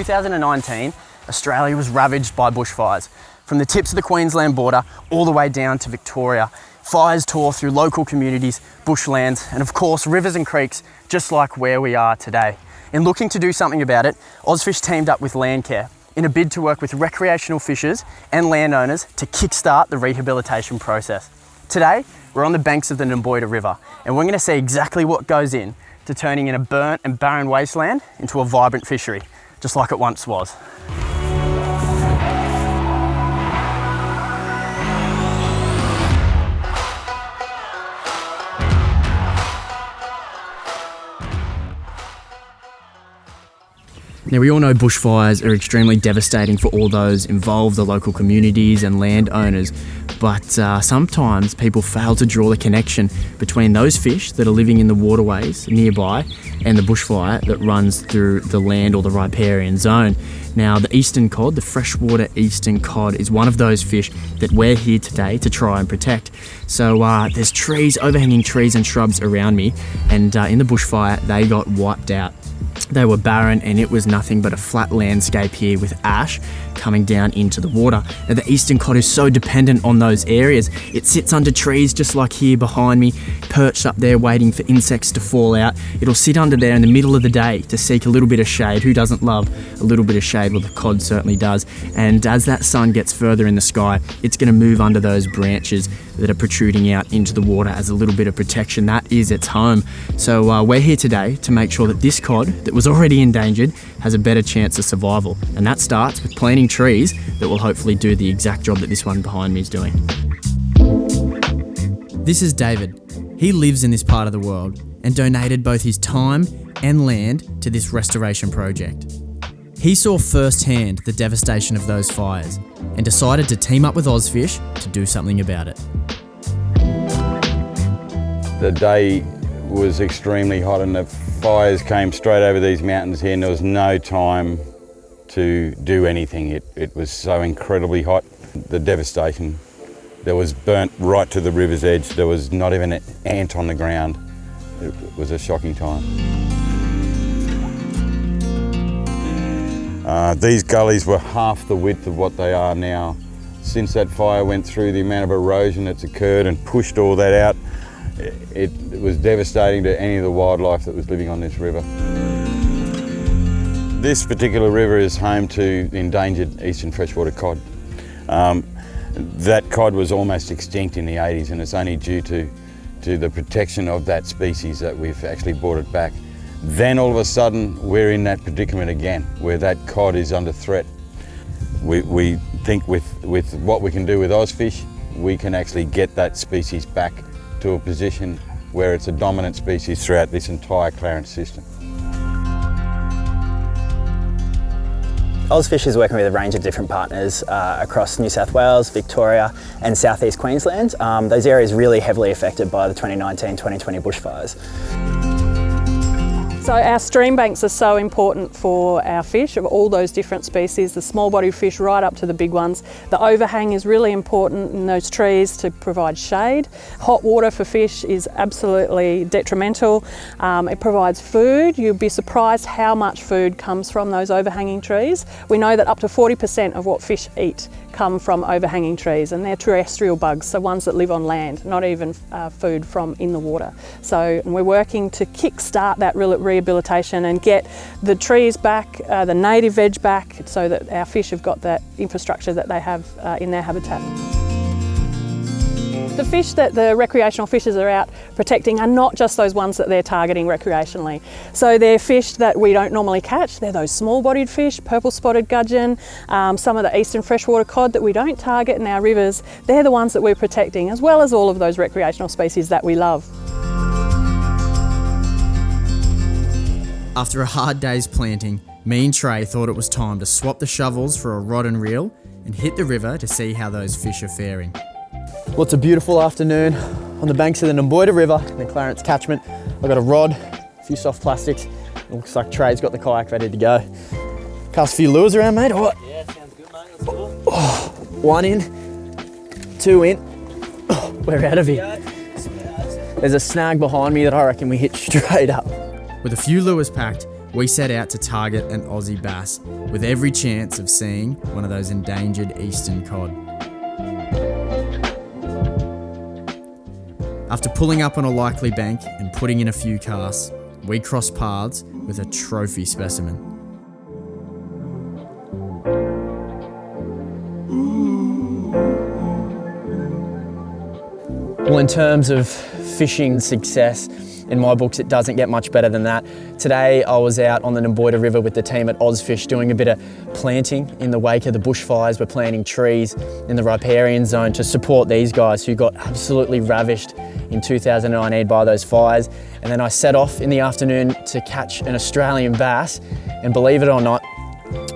2019, Australia was ravaged by bushfires. From the tips of the Queensland border all the way down to Victoria, fires tore through local communities, bushlands, and of course rivers and creeks, just like where we are today. In looking to do something about it, Ozfish teamed up with Landcare in a bid to work with recreational fishers and landowners to kickstart the rehabilitation process. Today, we're on the banks of the Nymboida River, and we're going to see exactly what goes in to turning in a burnt and barren wasteland into a vibrant fishery, just like it once was. Now, we all know bushfires are extremely devastating for all those involved, the local communities and landowners, but sometimes people fail to draw the connection between those fish that are living in the waterways nearby and the bushfire that runs through the land or the riparian zone. Now, the Eastern Cod, the freshwater Eastern Cod, is one of those fish that we're here today to try and protect. So there's trees, overhanging trees and shrubs around me, and in the bushfire they got wiped out. They were barren and it was nothing but a flat landscape here with ash coming down into the water. Now, the Eastern Cod is so dependent on those areas. It sits under trees just like here behind me, perched up there waiting for insects to fall out. It'll sit under there in the middle of the day to seek a little bit of shade. Who doesn't love a little bit of shade? Well, the cod certainly does. And as that sun gets further in the sky, it's going to move under those branches that are protruding out into the water as a little bit of protection. That is its home. So we're here today to make sure that this cod that was already endangered has a better chance of survival. And that starts with planting trees that will hopefully do the exact job that this one behind me is doing. This is David. He lives in this part of the world and donated both his time and land to this restoration project. He saw firsthand the devastation of those fires and decided to team up with Ozfish to do something about it. The day was extremely hot and the fires came straight over these mountains here, and there was no time to do anything. It was so incredibly hot. The devastation, there was burnt right to the river's edge. There was not even an ant on the ground. It was a shocking time. These gullies were half the width of what they are now. Since that fire went through, the amount of erosion that's occurred and pushed all that out, it was devastating to any of the wildlife that was living on this river. This particular river is home to the endangered eastern freshwater cod. That cod was almost extinct in the 80s, and it's only due to the protection of that species that we've actually brought it back. Then all of a sudden we're in that predicament again, where that cod is under threat. We think with what we can do with Ozfish, we can actually get that species back to a position where it's a dominant species throughout this entire Clarence system. Ozfish is working with a range of different partners across New South Wales, Victoria and southeast Queensland. Those areas really heavily affected by the 2019-2020 bushfires. So our stream banks are so important for our fish of all those different species, the small bodied fish right up to the big ones. The overhang is really important in those trees to provide shade. Hot water for fish is absolutely detrimental. It provides food. You'd be surprised how much food comes from those overhanging trees. We know that up to 40% of what fish eat come from overhanging trees, and they're terrestrial bugs, so ones that live on land, not even food from in the water. So we're working to kick-start that rehabilitation and get the trees back, the native veg back, so that our fish have got that infrastructure that they have in their habitat. The fish that the recreational fishers are out protecting are not just those ones that they're targeting recreationally. So they're fish that we don't normally catch. They're those small-bodied fish, purple-spotted gudgeon, some of the eastern freshwater cod that we don't target in our rivers. They're the ones that we're protecting, as well as all of those recreational species that we love. After a hard day's planting, me and Trey thought it was time to swap the shovels for a rod and reel and hit the river to see how those fish are faring. Well, it's a beautiful afternoon on the banks of the Nymboida River in the Clarence catchment. I've got a rod, a few soft plastics. It looks like Trey's got the kayak ready to go. Cast a few lures around, mate, or what? Yeah, sounds good, mate. Let's go. Oh, 1 in, 2 in. Oh, we're out of here. There's a snag behind me that I reckon we hit straight up. With a few lures packed, we set out to target an Aussie bass with every chance of seeing one of those endangered Eastern Cod. After pulling up on a likely bank and putting in a few casts, we crossed paths with a trophy specimen. Well, in terms of fishing success, in my books it doesn't get much better than that. Today I was out on the Nymboida River with the team at Ozfish doing a bit of planting in the wake of the bushfires. We're planting trees in the riparian zone to support these guys who got absolutely ravished in 2019 by those fires. And then I set off in the afternoon to catch an Australian bass, and believe it or not,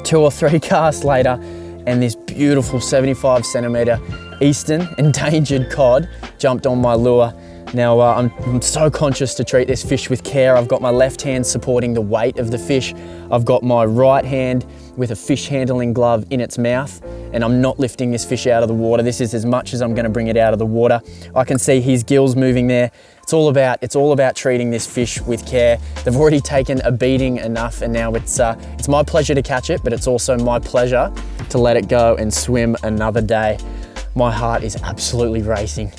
2 or 3 casts later and this beautiful 75 centimetre Eastern endangered cod jumped on my lure. Now I'm so conscious to treat this fish with care. I've got my left hand supporting the weight of the fish. I've got my right hand with a fish handling glove in its mouth, and I'm not lifting this fish out of the water. This is as much as I'm going to bring it out of the water. I can see his gills moving there. It's all about treating this fish with care. They've already taken a beating enough, and now it's my pleasure to catch it, but it's also my pleasure to let it go and swim another day. My heart is absolutely racing.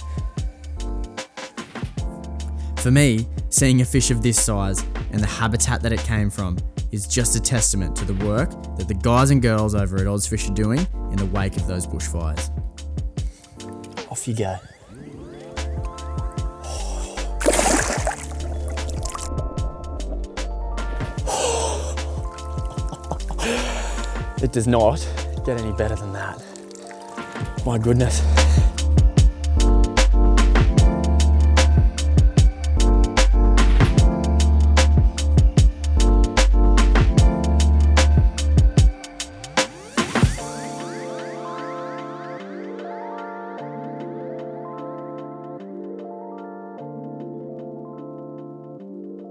For me, seeing a fish of this size and the habitat that it came from is just a testament to the work that the guys and girls over at Ozfish are doing in the wake of those bushfires. Off you go. It does not get any better than that. My goodness.